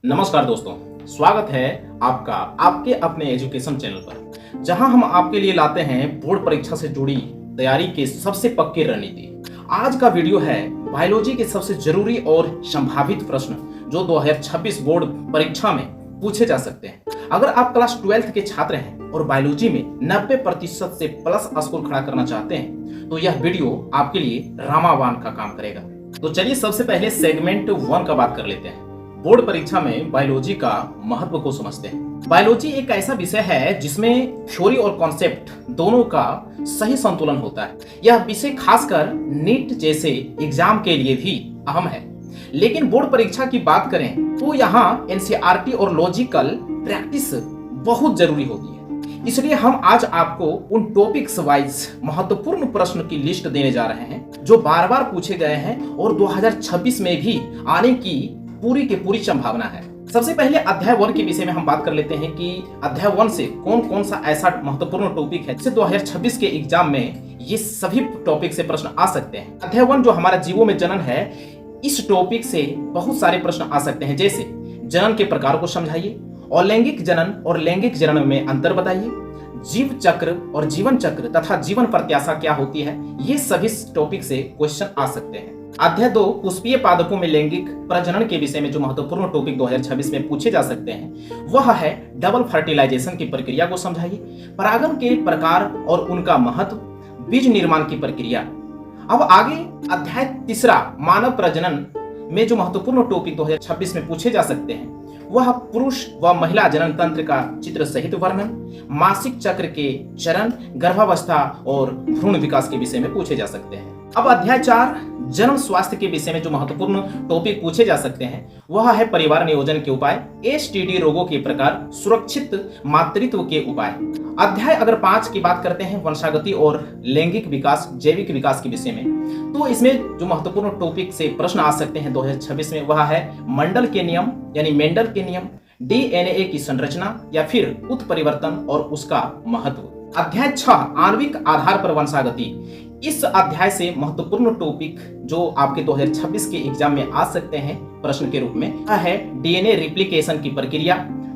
नमस्कार दोस्तों, स्वागत है आपका आपके अपने एजुकेशन चैनल पर, जहां हम आपके लिए लाते हैं बोर्ड परीक्षा से जुड़ी तैयारी के सबसे पक्की रणनीति। आज का वीडियो है बायोलॉजी के सबसे जरूरी और संभावित प्रश्न जो 2026 बोर्ड परीक्षा में पूछे जा सकते हैं। अगर आप क्लास 12th के छात्र हैं और बायोलॉजी में 90% से प्लस स्कोर खड़ा करना चाहते हैं तो यह वीडियो आपके लिए रामाबाण का काम करेगा। तो चलिए सबसे पहले सेगमेंट 1 का बात कर लेते हैं। बोर्ड परीक्षा में बायोलॉजी का महत्व को समझते हैं। बायोलॉजी एक ऐसा विषय है जिसमें थ्योरी और कॉन्सेप्ट दोनों का सही संतुलन होता है। यह विषय खासकर नीट जैसे एग्जाम के लिए भी अहम है। लेकिन बोर्ड परीक्षा की बात करें तो यहाँ एनसीईआरटी और लॉजिकल प्रैक्टिस बहुत जरूरी होती है। इसलिए हम आज आपको उन टॉपिक्स वाइज महत्वपूर्ण प्रश्न की लिस्ट देने जा रहे हैं जो बार बार पूछे गए हैं और 2026 में भी आने की पूरी की पूरी संभावना है। सबसे पहले अध्याय 1 के विषय में हम बात कर लेते हैं कि अध्याय 1 से कौन कौन सा ऐसा महत्वपूर्ण टॉपिक है जिससे 2026 के एग्जाम में ये सभी टॉपिक से प्रश्न आ सकते हैं। अध्याय 1 जो हमारा जीवों में जनन है, इस टॉपिक से बहुत सारे प्रश्न आ सकते हैं, जैसे जनन के प्रकार को समझाइए, अलैंगिक जनन और लैंगिक जनन में अंतर बताइए, जीव चक्र और जीवन चक्र तथा जीवन प्रत्याशा क्या होती है। ये सभी टॉपिक से क्वेश्चन आ सकते हैं। अध्याय 2 पुष्पीय पादपों में लैंगिक प्रजनन के विषय में जो महत्वपूर्ण टॉपिक 2026 में पूछे जा सकते हैं वह है डबल फर्टिलाइजेशन की प्रक्रिया को समझाइए, परागण के प्रकार और उनका महत्व, बीज निर्माण की प्रक्रिया। अब आगे अध्याय 3 मानव प्रजनन में जो महत्वपूर्ण टॉपिक 2026 में पूछे जा सकते हैं वह पुरुष व महिला जनन तंत्र का चित्र सहित वर्णन, मासिक चक्र के चरण, गर्भावस्था और भ्रूण विकास के विषय में पूछे जा सकते हैं। अब अध्याय 4 जन्म स्वास्थ्य के विषय में जो महत्वपूर्ण टॉपिक पूछे जा सकते हैं वह है परिवार नियोजन के उपाय, एसटीडी रोगों के प्रकार, सुरक्षित मातृत्व के उपाय। अध्याय अगर 5 की बात करते हैं वंशागति और लैंगिक विकास, जैविक विकास के विषय में, तो इसमें जो महत्वपूर्ण टॉपिक से प्रश्न आ सकते हैं 2026 में वह है मंडल के नियम यानी मेंडल के नियम, डीएनए की संरचना या फिर उत्परिवर्तन और उसका महत्व। अध्याय 6 आणविक आधार पर वंशागति, इस अध्याय से महत्वपूर्ण टॉपिक जो आपके 2026 के एग्जाम में आ सकते हैं प्रश्न के रूप में वह है डीएनए रिप्लिकेशन की प्रक्रिया,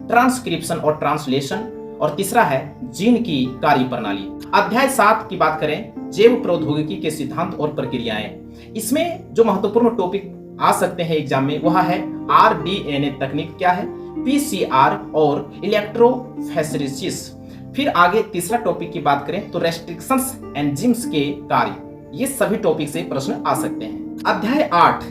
ट्रांसक्रिप्शन और ट्रांसलेशन, और तीसरा है जीन की कार्य प्रणाली। अध्याय 7 की बात करें जैव प्रौद्योगिकी के सिद्धांत और प्रक्रियाएं, इसमें जो महत्वपूर्ण टॉपिक आ सकते हैं एग्जाम में वह है आरडीएनए तकनीक क्या है, पीसीआर और इलेक्ट्रोफोरेसिस। फिर आगे तीसरा टॉपिक की बात करें तो रेस्ट्रिक्शंस एंजाइम्स के कार्य, ये सभी टॉपिक से प्रश्न आ सकते हैं। अध्याय 8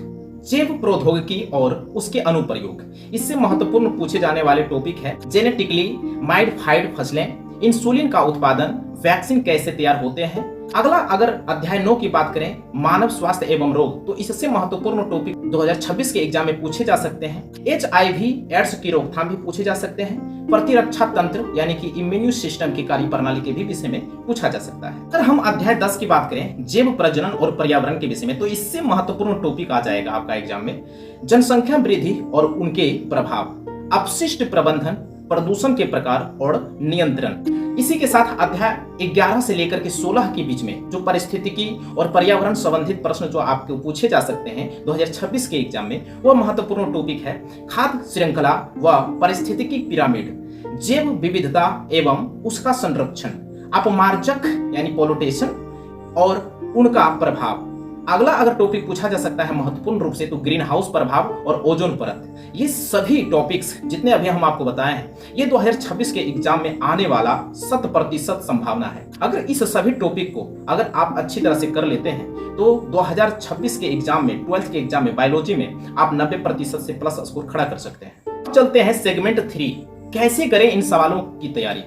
जैव प्रौद्योगिकी और उसके अनुप्रयोग, इससे महत्वपूर्ण पूछे जाने वाले टॉपिक है जेनेटिकली मॉडिफाइड फसलें, इंसुलिन का उत्पादन, वैक्सीन कैसे तैयार होते हैं। अगला अगर अध्याय 9 की बात करें मानव स्वास्थ्य एवं रोग, तो इससे महत्वपूर्ण टॉपिक 2026 के एग्जाम में पूछे जा सकते हैं। एचआईवी एड्स की रोकथाम भी पूछे जा सकते हैं। प्रतिरक्षा तंत्र यानी कि इम्यून सिस्टम की कार्य प्रणाली के भी विषय में पूछा जा सकता है। अगर हम अध्याय 10 की बात करें जैव प्रजनन और पर्यावरण के विषय में, तो इससे महत्वपूर्ण टॉपिक आ जाएगा आपका एग्जाम में जनसंख्या वृद्धि और उनके प्रभाव, अपशिष्ट प्रबंधन, प्रदूषण के प्रकार और नियंत्रण। इसी के साथ अध्याय 11 से लेकर के 16 के बीच में जो पारिस्थितिकी और पर्यावरण संबंधित प्रश्न जो आपको पूछे जा सकते हैं 2026 के एग्जाम में, वह महत्वपूर्ण टॉपिक है खाद्य श्रृंखला व पारिस्थितिकी पिरामिड, जैव विविधता एवं उसका संरक्षण, अपमार्जक यानी पोल्यूशन और उनका प्रभाव। अगला अगर टॉपिक पूछा जा सकता है महत्वपूर्ण रूप से तो ग्रीन हाउस प्रभाव और ओजोन परत। ये सभी टॉपिक्स जितने अभी हम आपको बताए हैं ये 2026 के एग्जाम में आने वाला 100% संभावना है। अगर इस सभी टॉपिक को अगर आप अच्छी तरह से कर लेते हैं तो 2026 के एग्जाम में 12th के एग्जाम में बायोलॉजी में आप 90% से प्लस स्कोर खड़ा कर सकते हैं। चलते हैं सेगमेंट 3, कैसे करें इन सवालों की तैयारी।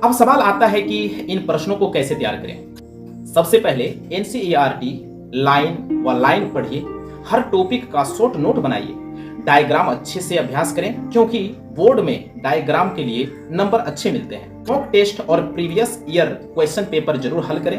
अब सवाल आता है कि इन प्रश्नों को कैसे तैयार करें। सबसे पहले एनसीईआरटी लाइन व लाइन पढ़िए, हर टॉपिक का शॉर्ट नोट बनाइए, डायग्राम अच्छे से अभ्यास करें क्योंकि बोर्ड में डायग्राम के लिए नंबर अच्छे मिलते हैं। मॉक टेस्ट और प्रीवियस ईयर क्वेश्चन पेपर जरूर हल करें।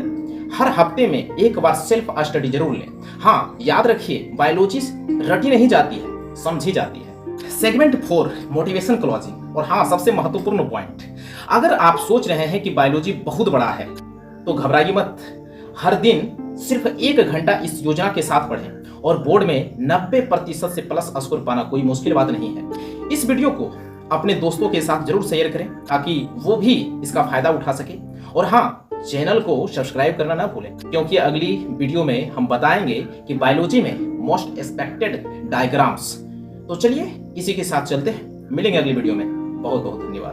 हर हफ्ते में एक बार सेल्फ स्टडी जरूर लें। हाँ, याद रखिए बायोलॉजी रटी नहीं जाती है, समझी जाती है। सेगमेंट 4 मोटिवेशन क्लॉजिंग, और हाँ सबसे महत्वपूर्ण पॉइंट, अगर आप सोच रहे हैं कि बायोलॉजी बहुत बड़ा है तो घबराइए मत। हर दिन सिर्फ 1 घंटा इस योजना के साथ पढ़ें और बोर्ड में 90% से प्लस स्कोर पाना कोई मुश्किल बात नहीं है। इस वीडियो को अपने दोस्तों के साथ जरूर शेयर करें ताकि वो भी इसका फायदा उठा सके। और हाँ, चैनल को सब्सक्राइब करना ना भूलें, क्योंकि अगली वीडियो में हम बताएंगे कि बायोलॉजी में मोस्ट एक्सपेक्टेड डायग्राम्स। तो चलिए इसी के साथ चलते हैं, मिलेंगे अगली वीडियो में। बहुत बहुत धन्यवाद।